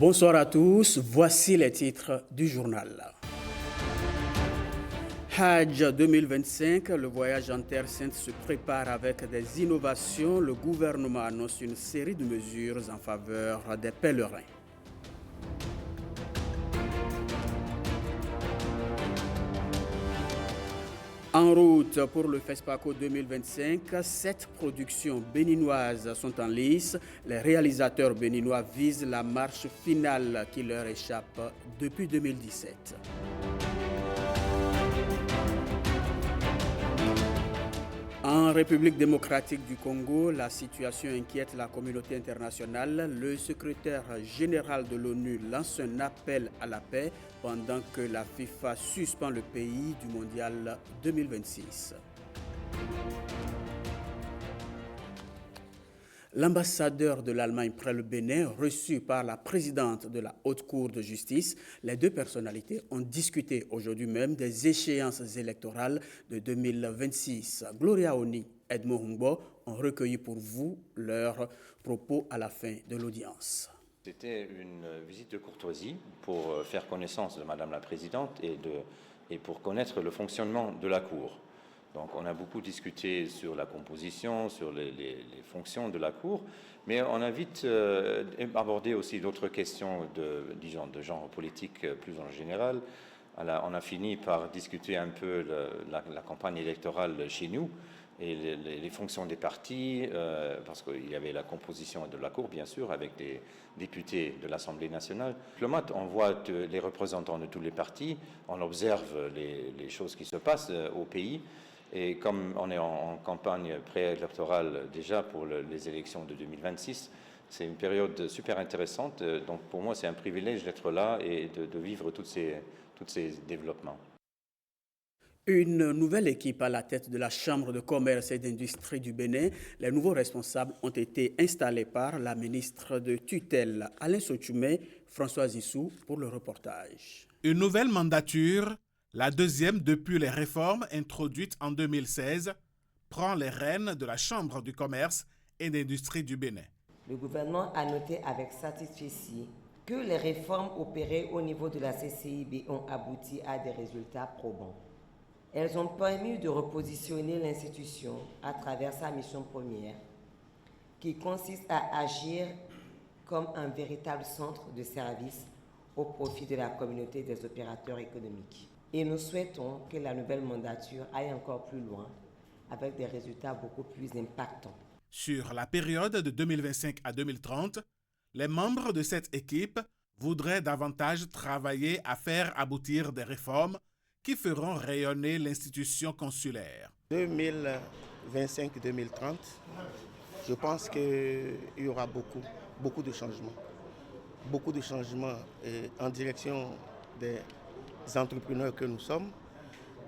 Bonsoir à tous, voici les titres du journal. Hajj 2025, le voyage en Terre Sainte se prépare avec des innovations. Le gouvernement annonce une série de mesures en faveur des pèlerins. En route pour le FESPACO 2025, 7 productions béninoises sont en lice. Les réalisateurs béninois visent la marche finale qui leur échappe depuis 2017. En République démocratique du Congo, la situation inquiète la communauté internationale. Le secrétaire général de l'ONU lance un appel à la paix pendant que la FIFA suspend le pays du mondial 2026. L'ambassadeur de l'Allemagne près le Bénin, reçu par la présidente de la Haute Cour de justice, les deux personnalités ont discuté aujourd'hui même des échéances électorales de 2026. Gloria Oni et Edmond Humbo ont recueilli pour vous leurs propos à la fin de l'audience. C'était une visite de courtoisie pour faire connaissance de Madame la Présidente et pour connaître le fonctionnement de la Cour. Donc on a beaucoup discuté sur la composition, sur les fonctions de la Cour, mais on a vite abordé aussi d'autres questions de genre politique plus en général. On a fini par discuter un peu la campagne électorale chez nous et les fonctions des partis, parce qu'il y avait la composition de la Cour, bien sûr, avec des députés de l'Assemblée nationale. On voit les représentants de tous les partis, on observe les choses qui se passent au pays. Et comme on est en campagne préélectorale déjà pour les élections de 2026, c'est une période super intéressante. Donc pour moi, c'est un privilège d'être là et de vivre tous ces développements. Une nouvelle équipe à la tête de la Chambre de commerce et d'industrie du Bénin. Les nouveaux responsables ont été installés par la ministre de tutelle Alain Sotoumé, Françoise Issou pour le reportage. Une nouvelle mandature, la deuxième depuis les réformes introduites en 2016, prend les rênes de la Chambre du commerce et d'industrie du Bénin. Le gouvernement a noté avec satisfaction que les réformes opérées au niveau de la CCIB ont abouti à des résultats probants. Elles ont permis de repositionner l'institution à travers sa mission première, qui consiste à agir comme un véritable centre de service au profit de la communauté des opérateurs économiques. Et nous souhaitons que la nouvelle mandature aille encore plus loin avec des résultats beaucoup plus impactants. Sur la période de 2025 à 2030, les membres de cette équipe voudraient davantage travailler à faire aboutir des réformes qui feront rayonner l'institution consulaire. 2025-2030, je pense qu'il y aura beaucoup de changements. Beaucoup de changements en direction des entrepreneurs que nous sommes,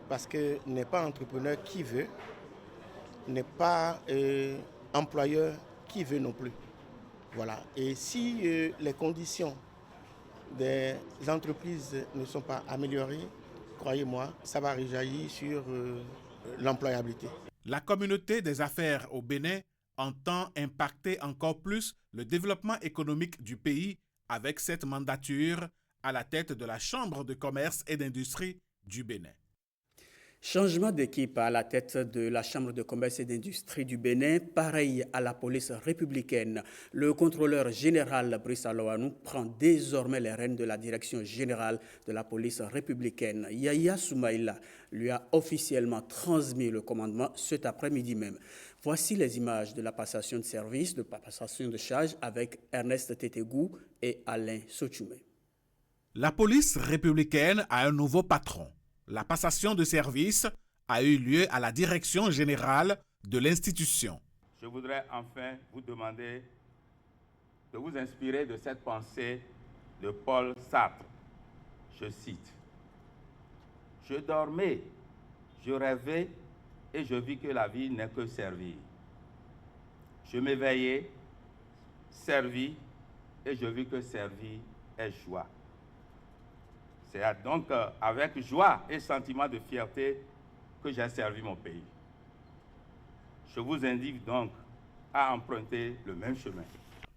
parce que n'est pas entrepreneur qui veut, n'est pas employeur qui veut non plus. Voilà. Et si les conditions des entreprises ne sont pas améliorées, croyez-moi, ça va rejaillir sur l'employabilité. La communauté des affaires au Bénin entend impacter encore plus le développement économique du pays avec cette mandature à la tête de la Chambre de commerce et d'industrie du Bénin. Changement d'équipe à la tête de la Chambre de commerce et d'industrie du Bénin, pareil à la police républicaine. Le contrôleur général Brice Aloanou prend désormais les rênes de la direction générale de la police républicaine. Yahya Soumaïla lui a officiellement transmis le commandement cet après-midi même. Voici les images de la passation de service, de passation de charge avec Ernest Tétégou et Alain Sotoumé. La police républicaine a un nouveau patron. La passation de service a eu lieu à la direction générale de l'institution. Je voudrais enfin vous demander de vous inspirer de cette pensée de Paul Sartre. Je cite: « Je dormais, je rêvais et je vis que la vie n'est que servir. Je m'éveillais, servis et je vis que servir est joie. » C'est donc avec joie et sentiment de fierté que j'ai servi mon pays. Je vous invite donc à emprunter le même chemin.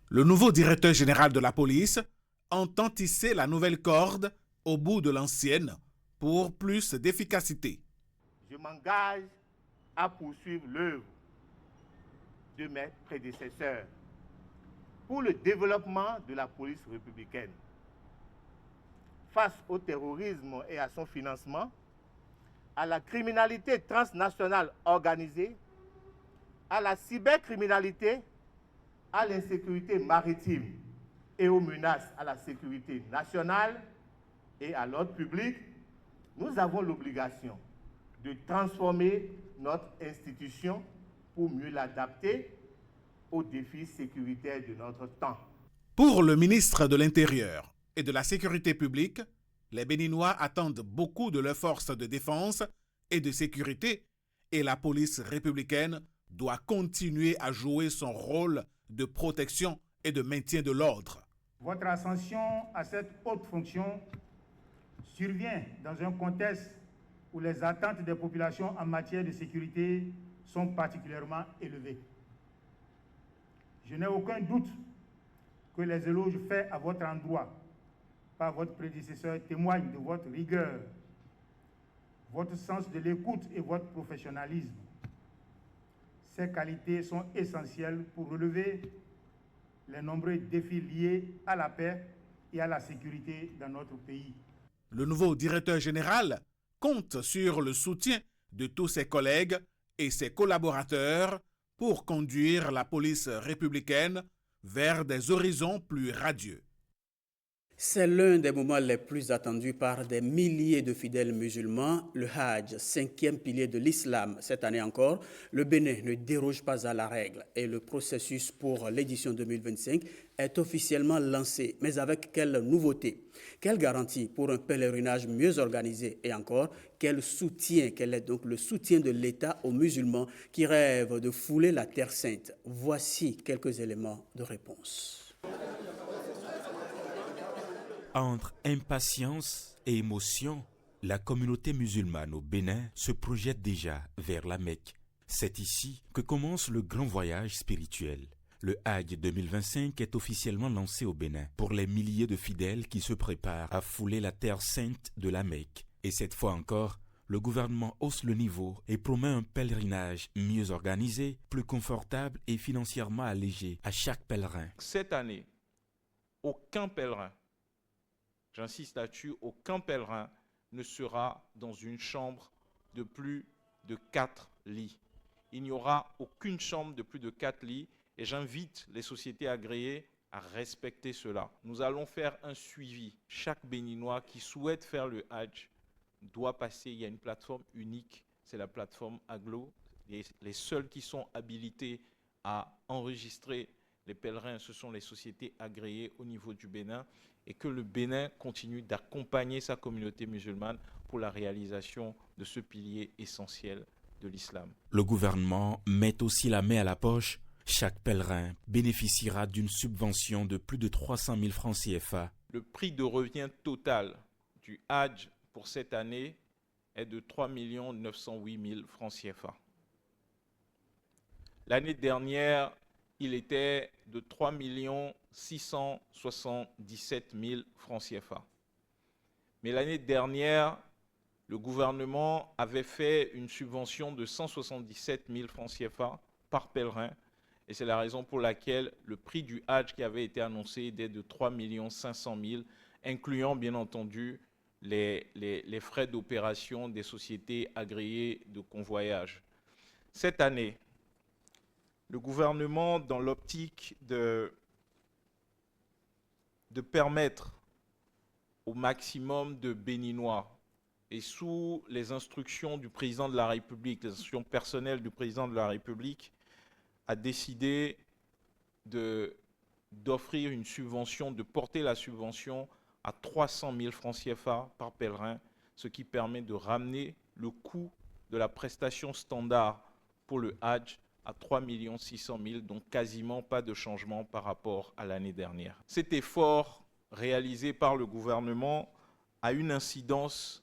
Le nouveau directeur général de la police entend tisser la nouvelle corde au bout de l'ancienne pour plus d'efficacité. Je m'engage à poursuivre l'œuvre de mes prédécesseurs pour le développement de la police républicaine. Face au terrorisme et à son financement, à la criminalité transnationale organisée, à la cybercriminalité, à l'insécurité maritime et aux menaces à la sécurité nationale et à l'ordre public, nous avons l'obligation de transformer notre institution pour mieux l'adapter aux défis sécuritaires de notre temps. Pour le ministre de l'Intérieur et de la Sécurité publique, les Béninois attendent beaucoup de leurs forces de défense et de sécurité et la police républicaine doit continuer à jouer son rôle de protection et de maintien de l'ordre. Votre ascension à cette haute fonction survient dans un contexte où les attentes des populations en matière de sécurité sont particulièrement élevées. Je n'ai aucun doute que les éloges faits à votre endroit par votre prédécesseur témoignent de votre rigueur, votre sens de l'écoute et votre professionnalisme. Ces qualités sont essentielles pour relever les nombreux défis liés à la paix et à la sécurité dans notre pays. Le nouveau directeur général compte sur le soutien de tous ses collègues et ses collaborateurs pour conduire la police républicaine vers des horizons plus radieux. C'est l'un des moments les plus attendus par des milliers de fidèles musulmans, le Hajj, 5e pilier de l'islam. Cette année encore, le Bénin ne déroge pas à la règle et le processus pour l'édition 2025 est officiellement lancé. Mais avec quelle nouveauté? Quelle garantie pour un pèlerinage mieux organisé? Et encore, quel est donc le soutien de l'État aux musulmans qui rêvent de fouler la Terre Sainte? Voici quelques éléments de réponse. Entre impatience et émotion, la communauté musulmane au Bénin se projette déjà vers la Mecque. C'est ici que commence le grand voyage spirituel. Le Hajj 2025 est officiellement lancé au Bénin pour les milliers de fidèles qui se préparent à fouler la terre sainte de la Mecque. Et cette fois encore, le gouvernement hausse le niveau et promet un pèlerinage mieux organisé, plus confortable et financièrement allégé à chaque pèlerin. Cette année, aucun pèlerin, j'insiste là-dessus, aucun pèlerin ne sera dans une chambre de plus de 4 lits. Il n'y aura aucune chambre de plus de 4 lits et j'invite les sociétés agréées à respecter cela. Nous allons faire un suivi. Chaque Béninois qui souhaite faire le Hajj doit passer. Il y a une plateforme unique, c'est la plateforme Aglo. Les seuls qui sont habilités à enregistrer les pèlerins, ce sont les sociétés agréées au niveau du Bénin, et que le Bénin continue d'accompagner sa communauté musulmane pour la réalisation de ce pilier essentiel de l'islam. Le gouvernement met aussi la main à la poche. Chaque pèlerin bénéficiera d'une subvention de plus de 300 000 francs CFA. Le prix de revient total du Hajj pour cette année est de 3 908 000 francs CFA. L'année dernière, il était de 3 677 000 francs CFA. Mais l'année dernière, le gouvernement avait fait une subvention de 177 000 francs CFA par pèlerin. Et c'est la raison pour laquelle le prix du Hajj qui avait été annoncé était de 3 500 000, incluant bien entendu les frais d'opération des sociétés agréées de convoyage. Cette année, le gouvernement, dans l'optique de permettre au maximum de Béninois et sous les instructions du président de la République, les instructions personnelles du président de la République, a décidé d'offrir une subvention, de porter la subvention à 300 000 francs CFA par pèlerin, ce qui permet de ramener le coût de la prestation standard pour le Hajj à 3 600 000, donc quasiment pas de changement par rapport à l'année dernière. Cet effort réalisé par le gouvernement a une incidence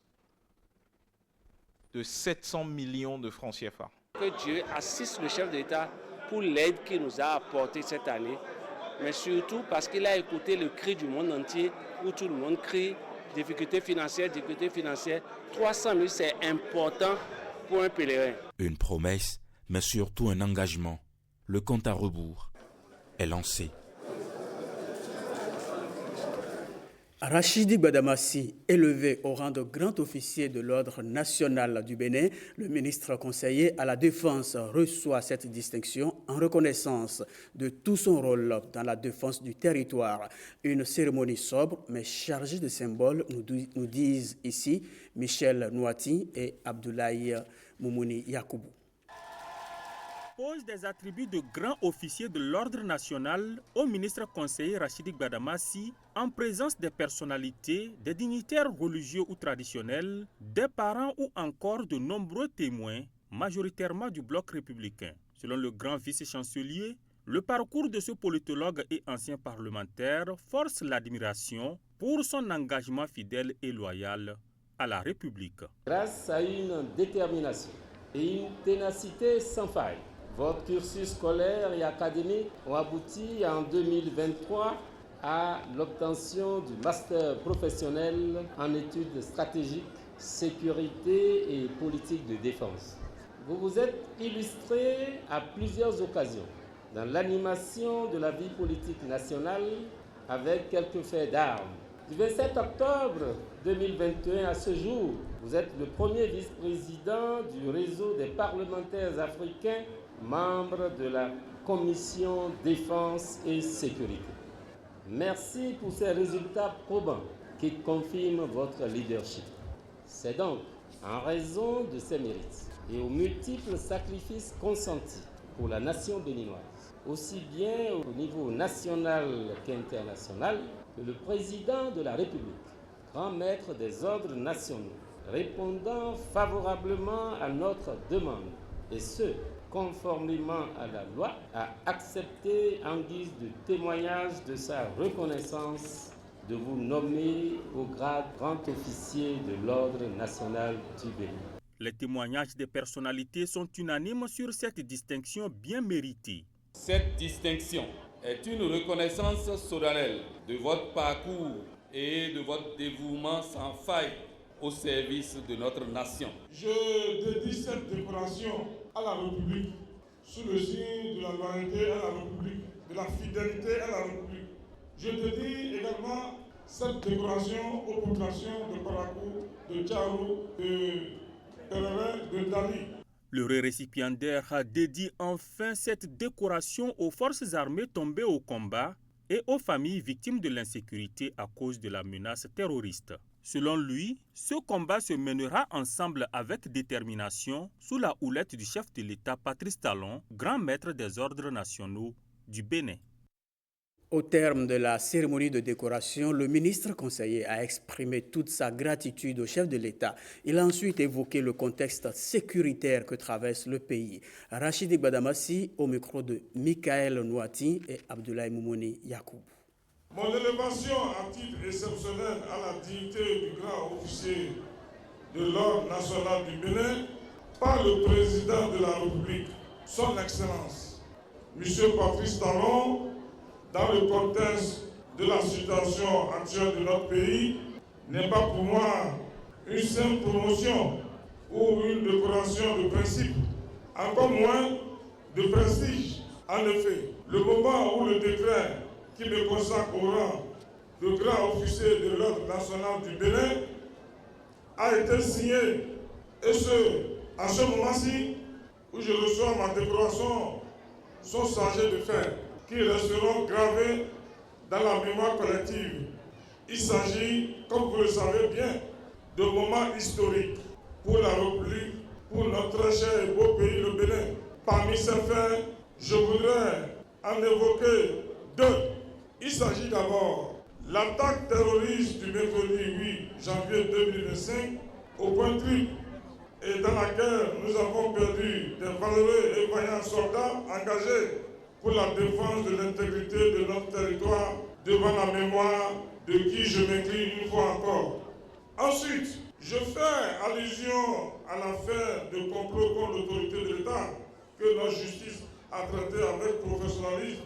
de 700 millions de francs CFA. Que Dieu assiste le chef de l'État pour l'aide qu'il nous a apportée cette année mais surtout parce qu'il a écouté le cri du monde entier, où tout le monde crie difficultés financières, difficultés financières. 300 000, c'est important pour un pèlerin. Une promesse, mais surtout un engagement. Le compte à rebours est lancé. Rachidi Gbadamassi, élevé au rang de grand officier de l'Ordre national du Bénin, le ministre conseiller à la Défense reçoit cette distinction en reconnaissance de tout son rôle dans la défense du territoire. Une cérémonie sobre mais chargée de symboles, nous disent ici Michel Nouati et Abdoulaye Moumouni Yakoubou. Pose des attributs de grand officier de l'Ordre national au ministre conseiller Rachidi Gbadamassi en présence des personnalités, des dignitaires religieux ou traditionnels, des parents ou encore de nombreux témoins, majoritairement du bloc républicain. Selon le grand vice-chancelier, le parcours de ce politologue et ancien parlementaire force l'admiration pour son engagement fidèle et loyal à la République. Grâce à une détermination et une ténacité sans faille, votre cursus scolaire et académique ont abouti en 2023 à l'obtention du master professionnel en études stratégiques, sécurité et politique de défense. Vous vous êtes illustré à plusieurs occasions dans l'animation de la vie politique nationale avec quelques faits d'armes. Du 27 octobre 2021 à ce jour, vous êtes le premier vice-président du réseau des parlementaires africains membre de la Commission Défense et Sécurité. Merci pour ces résultats probants qui confirment votre leadership. C'est donc en raison de ces mérites et aux multiples sacrifices consentis pour la nation béninoise, aussi bien au niveau national qu'international, que le président de la République, grand maître des ordres nationaux, répondant favorablement à notre demande, et ce, conformément à la loi, a accepté en guise de témoignage de sa reconnaissance de vous nommer au grade grand officier de l'Ordre national du Bénin. Les témoignages des personnalités sont unanimes sur cette distinction bien méritée. Cette distinction est une reconnaissance solennelle de votre parcours et de votre dévouement sans faille au service de notre nation. Je dédie cette décoration à la République, sous le signe de la loyauté à la République, de la fidélité à la République. Je dédie également cette décoration aux populations de Parakou, de Tcharo, de Pérévé, de Dali. Le récipiendaire a dédié enfin cette décoration aux forces armées tombées au combat et aux familles victimes de l'insécurité à cause de la menace terroriste. Selon lui, ce combat se mènera ensemble avec détermination sous la houlette du chef de l'État Patrice Talon, grand maître des ordres nationaux du Bénin. Au terme de la cérémonie de décoration, le ministre conseiller a exprimé toute sa gratitude au chef de l'État. Il a ensuite évoqué le contexte sécuritaire que traverse le pays. Rachidi Gbadamassi au micro de Michael Nouati et Abdoulaye Moumouni Yakoubou. Mon élévation à titre exceptionnel à la dignité du grand officier de l'Ordre national du Bénin par le président de la République, son Excellence, M. Patrice Talon, dans le contexte de la situation actuelle de notre pays, n'est pas pour moi une simple promotion ou une décoration de principe, encore moins de prestige. En effet, le moment où le décret qui me consacre au rang de grand officier de l'Ordre national du Bénin a été signé, et à ce moment-ci où je reçois ma décoration, sont chargés de faits qui resteront gravés dans la mémoire collective. Il s'agit, comme vous le savez bien, de moments historiques pour la République, pour notre très cher et beau pays, le Bénin. Parmi ces faits, je voudrais en évoquer deux. Il s'agit d'abord de l'attaque terroriste du mercredi 8 janvier 2025 au Point Triple, et dans laquelle nous avons perdu des valeureux et vaillants soldats engagés pour la défense de l'intégrité de notre territoire devant la mémoire de qui je m'incline une fois encore. Ensuite, je fais allusion à l'affaire de complot contre l'autorité de l'État que notre justice a traité avec professionnalisme,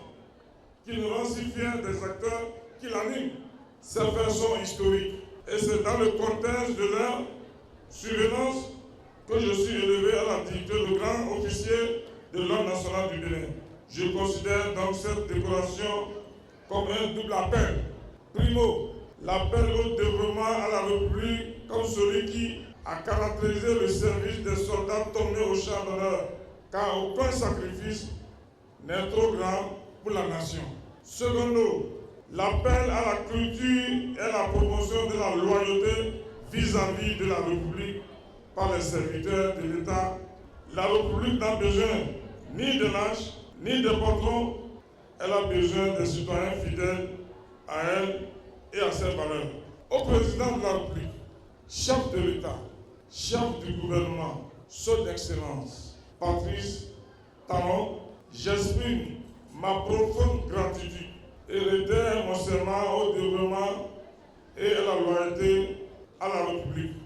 qui nous rend si fiers des acteurs qui l'animent. Ces faits sont historiques et c'est dans le contexte de leur surveillance que je suis élevé à la dignité de grand officier de l'Ordre national du Bénin. Je considère donc cette décoration comme un double appel. Primo, l'appel au développement à la République comme celui qui a caractérisé le service des soldats tombés au champ d'honneur, car aucun sacrifice n'est trop grand pour la nation. Secondo, l'appel à la culture et la promotion de la loyauté vis-à-vis de la République par les serviteurs de l'État. La République n'a besoin ni de lâches, ni de patrons. Elle a besoin des citoyens fidèles à elle et à ses valeurs. Au président de la République, chef de l'État, chef du gouvernement, son Excellence, Patrice Talon, j'exprime ma profonde gratitude et réitère mon serment au développement et à la loyauté à la République,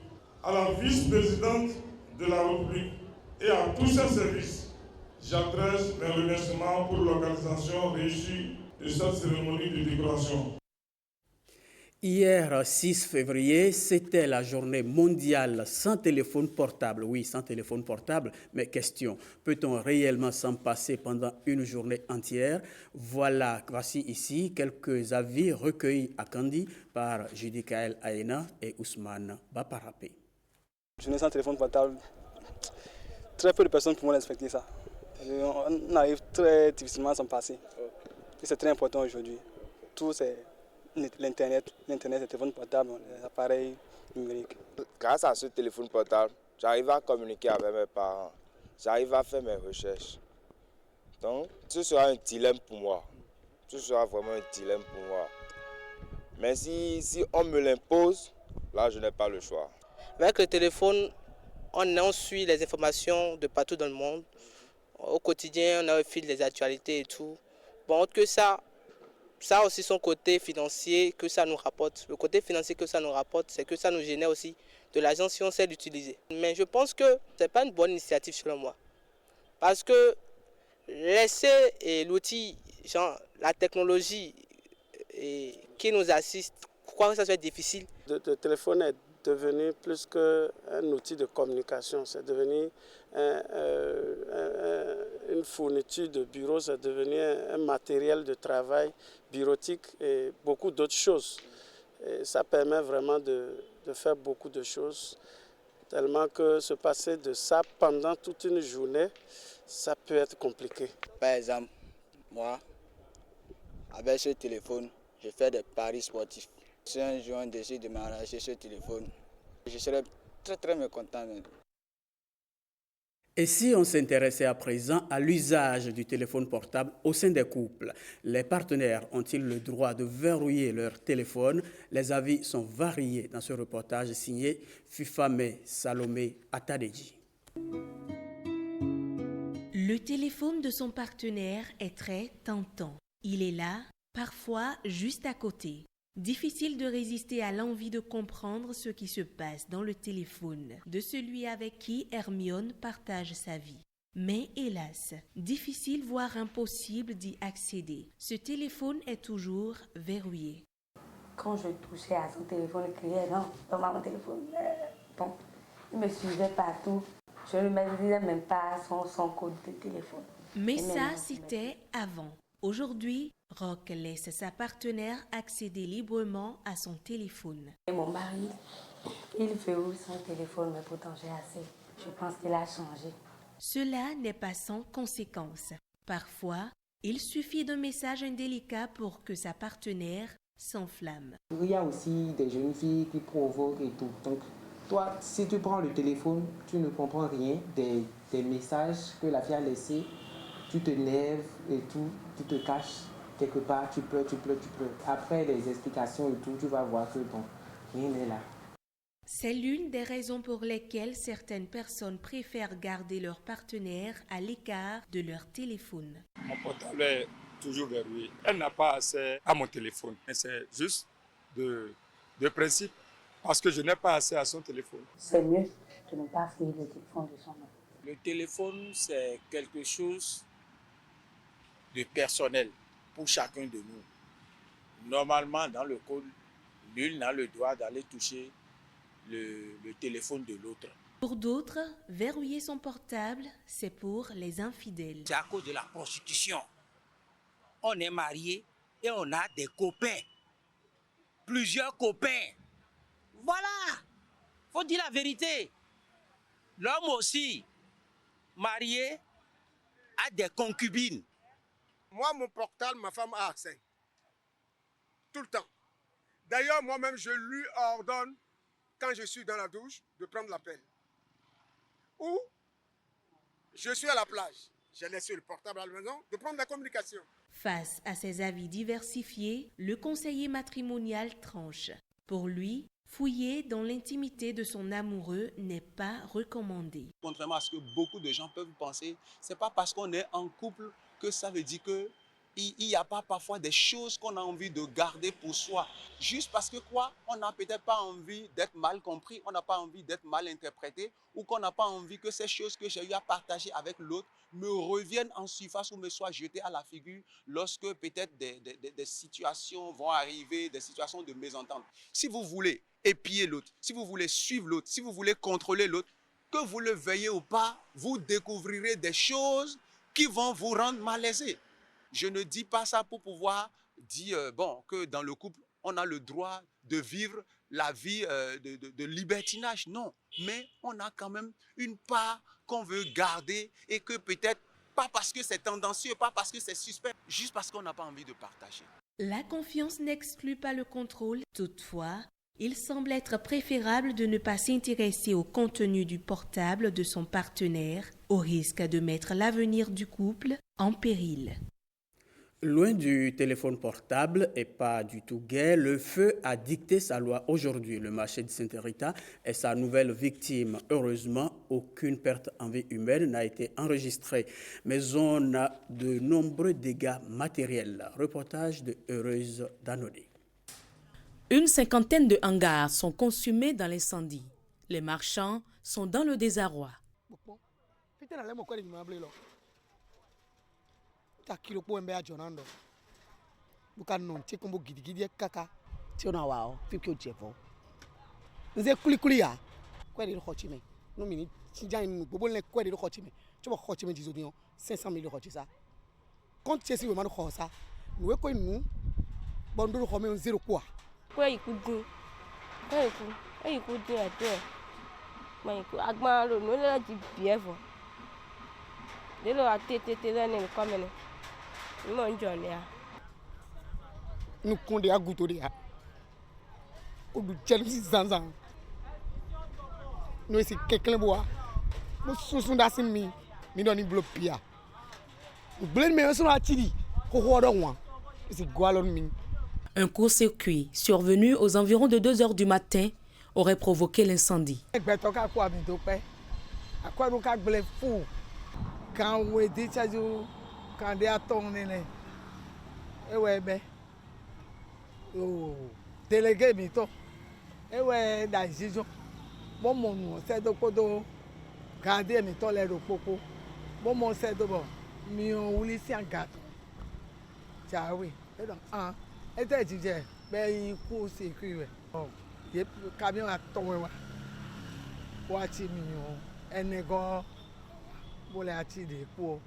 à la vice-présidente de la République et à tous ses services. J'adresse mes remerciements pour l'organisation réussie de cette cérémonie de décoration. Hier, 6 février, c'était la journée mondiale sans téléphone portable. Oui, sans téléphone portable, mais question, peut-on réellement s'en passer pendant une journée entière? Voici ici quelques avis recueillis à Kandi par Judikaël Aena et Ousmane Baparapé. Journée sans téléphone portable, très peu de personnes pourront respecter ça. On arrive très difficilement à s'en passer. Et c'est très important aujourd'hui. Tout c'est l'Internet, les téléphones portables, les appareils numériques. Grâce à ce téléphone portable, j'arrive à communiquer avec mes parents. J'arrive à faire mes recherches. Donc, ce sera un dilemme pour moi. Ce sera vraiment un dilemme pour moi. Mais si on me l'impose, là, je n'ai pas le choix. Avec le téléphone, on suit les informations de partout dans le monde. Au quotidien, on a le fil des actualités et tout. Bon, que ça a aussi son côté financier que ça nous rapporte. Le côté financier que ça nous rapporte, c'est que ça nous génère aussi de l'argent si on sait l'utiliser. Mais je pense que ce n'est pas une bonne initiative selon moi. Parce que laisser l'outil, genre la technologie qui nous assiste, pourquoi que ça soit difficile? Le téléphone est devenu plus qu'un outil de communication. C'est devenu une fourniture de bureau, c'est devenu un matériel de travail bureautique et beaucoup d'autres choses. Et ça permet vraiment de faire beaucoup de choses, tellement que se passer de ça pendant toute une journée, ça peut être compliqué. Par exemple, moi, avec ce téléphone, je fais des paris sportifs. Si un jour on décide de m'arracher ce téléphone, je serais très mécontent. Et si on s'intéressait à présent à l'usage du téléphone portable au sein des couples, les partenaires ont-ils le droit de verrouiller leur téléphone? Les avis sont variés dans ce reportage signé Fufame Salomé Atadeji. Le téléphone de son partenaire est très tentant. Il est là, parfois juste à côté. Difficile de résister à l'envie de comprendre ce qui se passe dans le téléphone de celui avec qui Hermione partage sa vie. Mais hélas, difficile voire impossible d'y accéder. Ce téléphone est toujours verrouillé. Quand je touchais à son téléphone, il criait non, donne-moi mon téléphone. Bon, il me suivait partout. Je ne me disais même pas son code de téléphone. Mais ça, c'était avant. Aujourd'hui, Rock laisse sa partenaire accéder librement à son téléphone. Et mon mari, il verrouille son téléphone, mais pourtant j'ai assez. Je pense qu'il a changé. Cela n'est pas sans conséquence. Parfois, il suffit d'un message indélicat pour que sa partenaire s'enflamme. Il y a aussi des jeunes filles qui provoquent et tout. Donc, toi, si tu prends le téléphone, tu ne comprends rien des messages que la fille a laissés. Tu te lèves et tout, tu te caches quelque part, tu pleures. Après les explications et tout, tu vas voir que bon, rien n'est là. C'est l'une des raisons pour lesquelles certaines personnes préfèrent garder leur partenaire à l'écart de leur téléphone. Mon portable est toujours verrouillé. Elle n'a pas accès à mon téléphone. Mais c'est juste de principe, parce que je n'ai pas accès à son téléphone. C'est mieux de ne pas filer le téléphone de son nom. Le téléphone, c'est quelque chose de personnel. pour chacun de nous. Normalement, dans le code, nul n'a le droit d'aller toucher le téléphone de l'autre. Pour d'autres, verrouiller son portable, c'est pour les infidèles. C'est à cause de la prostitution. On est mariés et on a des copains. Plusieurs copains. Voilà. Faut dire la vérité. L'homme aussi, marié, a des concubines. Moi, mon portable, ma femme a accès. Tout le temps. D'ailleurs, moi-même, je lui ordonne, quand je suis dans la douche, de prendre l'appel. Ou, je suis à la plage, j'ai laissé le portable à la maison, de prendre la communication. Face à ces avis diversifiés, le conseiller matrimonial tranche. Pour lui, fouiller dans l'intimité de son amoureux n'est pas recommandé. Contrairement à ce que beaucoup de gens peuvent penser, c'est pas parce qu'on est en couple que ça veut dire que il n'y a pas parfois des choses qu'on a envie de garder pour soi. Juste parce que quoi, on n'a peut-être pas envie d'être mal compris, on n'a pas envie d'être mal interprété, ou qu'on n'a pas envie que ces choses que j'ai eu à partager avec l'autre me reviennent en surface ou me soient jetées à la figure lorsque peut-être des situations vont arriver, des situations de mésentente. Si vous voulez épier l'autre, si vous voulez suivre l'autre, si vous voulez contrôler l'autre, que vous le veuillez ou pas, vous découvrirez des choses qui vont vous rendre malaisé. Je ne dis pas ça pour pouvoir dire que dans le couple, on a le droit de vivre la vie de libertinage. Non, mais on a quand même une part qu'on veut garder et que peut-être, pas parce que c'est tendancieux, pas parce que c'est suspect, juste parce qu'on n'a pas envie de partager. La confiance n'exclut pas le contrôle. Toutefois, il semble être préférable de ne pas s'intéresser au contenu du portable de son partenaire, au risque de mettre l'avenir du couple en péril. Loin du téléphone portable et pas du tout gai, le feu a dicté sa loi aujourd'hui. Le marché de Sainte-Rita est sa nouvelle victime. Heureusement, aucune perte en vie humaine n'a été enregistrée, mais on a de nombreux dégâts matériels. Reportage de Heureuse Danodé. Une cinquantaine de hangars sont consumés dans l'incendie. Les marchands sont dans le désarroi. Takilo po embe ajonando bukan non che kombo gidigidi kaka ti ona wa o fifi o jefo nze kulikuli ya kweri ro chime no mini tinja inu gbogbo le kweri ro chime chobo ko chime jizo dion 500,000 ro chisa compte chesi we manu ko sa we ko inu bonduru ko me zero kwa ko ikudun ko ikudun ate ma iku agba ro no le ji biefo de lo atete le ni komene mo njone ya nukunde aguto de ya odu chelsea zanzan no isi kekele boa mo sunsun da sin mi don ni blopia blen me so atiri ko hodo wan isi gwalon mi. Un court-circuit survenu aux environs de 2 heures du matin aurait provoqué l'incendie. Egbeto ka ko abi to pe akwa ka gble fu kan we di chaju kan de aton ni le ewe be o délégué mi to ewe da jijo mo mo nu se do kodo kan de mi to le ro popo mo mo se do bo mi o wuli si agato chawe e don e te jije be yin ku si kri we o ye camion aton we wa ti mi o enego bole ati de po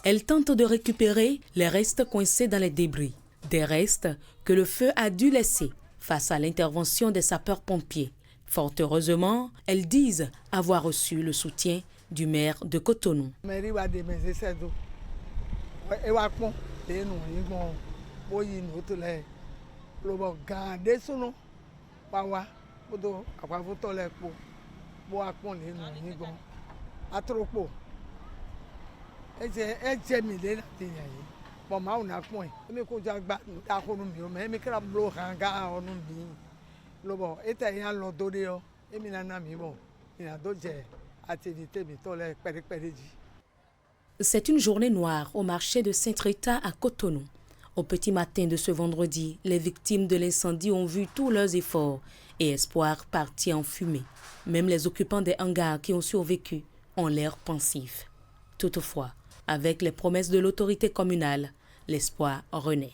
Elle tente de récupérer les restes coincés dans les débris, des restes que le feu a dû laisser face à l'intervention des sapeurs-pompiers. Fort heureusement, elles disent avoir reçu le soutien du maire de Cotonou. Bo apon le nu ni gan atropo eje mi le lati yan yi bo ma una pon mi ko ja gba ta ko nu mi o me mi kra blo hanga onu mi lo bo eta yan lo do de o emi na mi bo ina do je activité mi to le pere ji. C'est une journée noire au marché de Sainte-Rita à Cotonou. Au petit matin de ce vendredi, les victimes de l'incendie ont vu tous leurs efforts et espoirs partir en fumée. Même les occupants des hangars qui ont survécu ont l'air pensifs. Toutefois, avec les promesses de l'autorité communale, l'espoir renaît.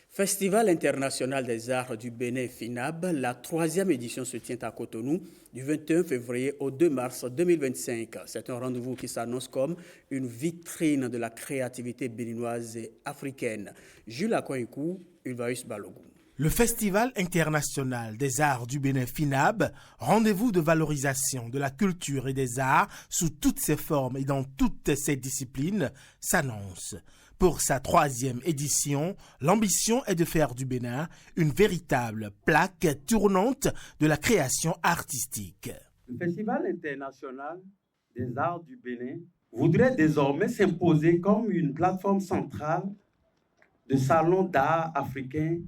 Festival international des arts du Bénin FINAB, la 3e édition se tient à Cotonou du 21 février au 2 mars 2025. C'est un rendez-vous qui s'annonce comme une vitrine de la créativité béninoise et africaine. Jules Akoikou, Ulvaeus Balogun. Le Festival international des arts du Bénin FINAB, rendez-vous de valorisation de la culture et des arts sous toutes ses formes et dans toutes ses disciplines, s'annonce. Pour sa 3e édition, l'ambition est de faire du Bénin une véritable plaque tournante de la création artistique. Le Festival international des arts du Bénin voudrait désormais s'imposer comme une plateforme centrale de salons d'art africains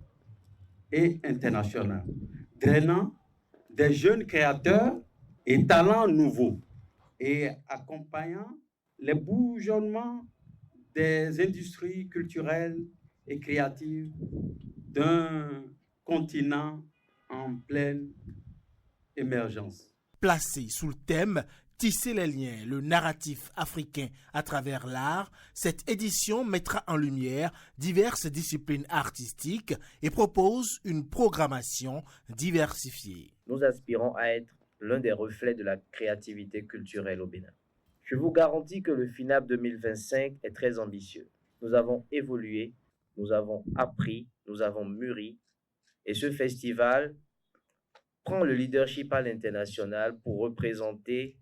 et internationaux, drainant des jeunes créateurs et talents nouveaux et accompagnant les bourgeonnements des industries culturelles et créatives d'un continent en pleine émergence. Placé sous le thème « Tisser les liens, le narratif africain à travers l'art », cette édition mettra en lumière diverses disciplines artistiques et propose une programmation diversifiée. Nous aspirons à être l'un des reflets de la créativité culturelle au Bénin. Je vous garantis que le FINAB 2025 est très ambitieux. Nous avons évolué, nous avons appris, nous avons mûri. Et ce festival prend le leadership à l'international pour représenter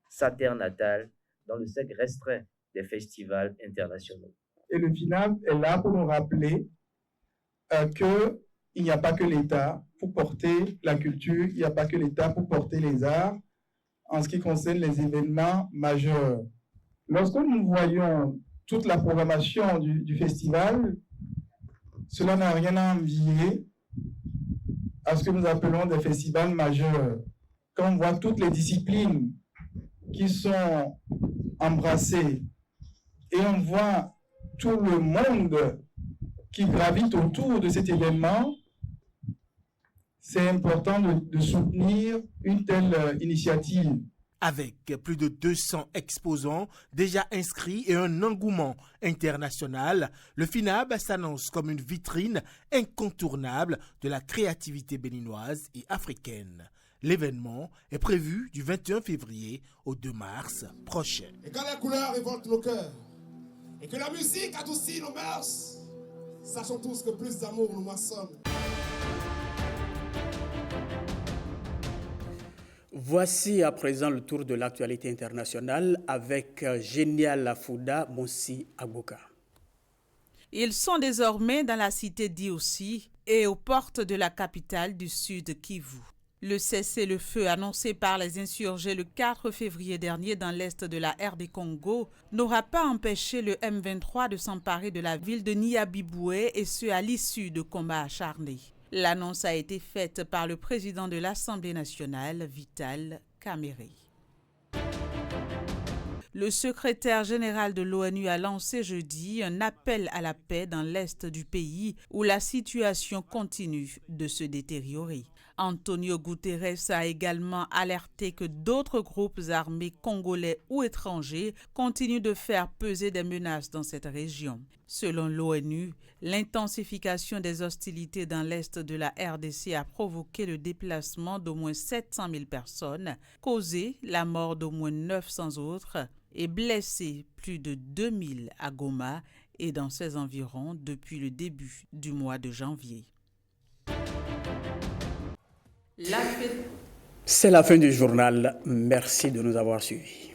sa terre natale dans le cercle restreint des festivals internationaux. Et le FINAB est là pour nous rappeler qu'il n'y a pas que l'État pour porter la culture, il n'y a pas que l'État pour porter les arts, en ce qui concerne les événements majeurs. Lorsque nous voyons toute la programmation du festival, cela n'a rien à envier à ce que nous appelons des festivals majeurs. Quand on voit toutes les disciplines qui sont embrassées et on voit tout le monde qui gravite autour de cet événement, c'est important de soutenir une telle initiative. Avec plus de 200 exposants déjà inscrits et un engouement international, le FINAB s'annonce comme une vitrine incontournable de la créativité béninoise et africaine. L'événement est prévu du 21 février au 2 mars prochain. Et quand les couleurs révoltent nos cœurs et que la musique adoucit nos mœurs, sachons tous que plus d'amour nous moissonne. Voici à présent le tour de l'actualité internationale avec Génial Fouda Mossi Agboka. Ils sont désormais dans la cité d'Iossi et aux portes de la capitale du sud Kivu. Le cessez-le-feu annoncé par les insurgés le 4 février dernier dans l'est de la RD Congo n'aura pas empêché le M23 de s'emparer de la ville de Nyabiboué et ce à l'issue de combats acharnés. L'annonce a été faite par le président de l'Assemblée nationale, Vital Kamerhe. Le secrétaire général de l'ONU a lancé jeudi un appel à la paix dans l'est du pays où la situation continue de se détériorer. Antonio Guterres a également alerté que d'autres groupes armés congolais ou étrangers continuent de faire peser des menaces dans cette région. Selon l'ONU, l'intensification des hostilités dans l'est de la RDC a provoqué le déplacement d'au moins 700 000 personnes, causé la mort d'au moins 900 autres et blessé plus de 2000 à Goma et dans ses environs depuis le début du mois de janvier. C'est la fin du journal. Merci de nous avoir suivis.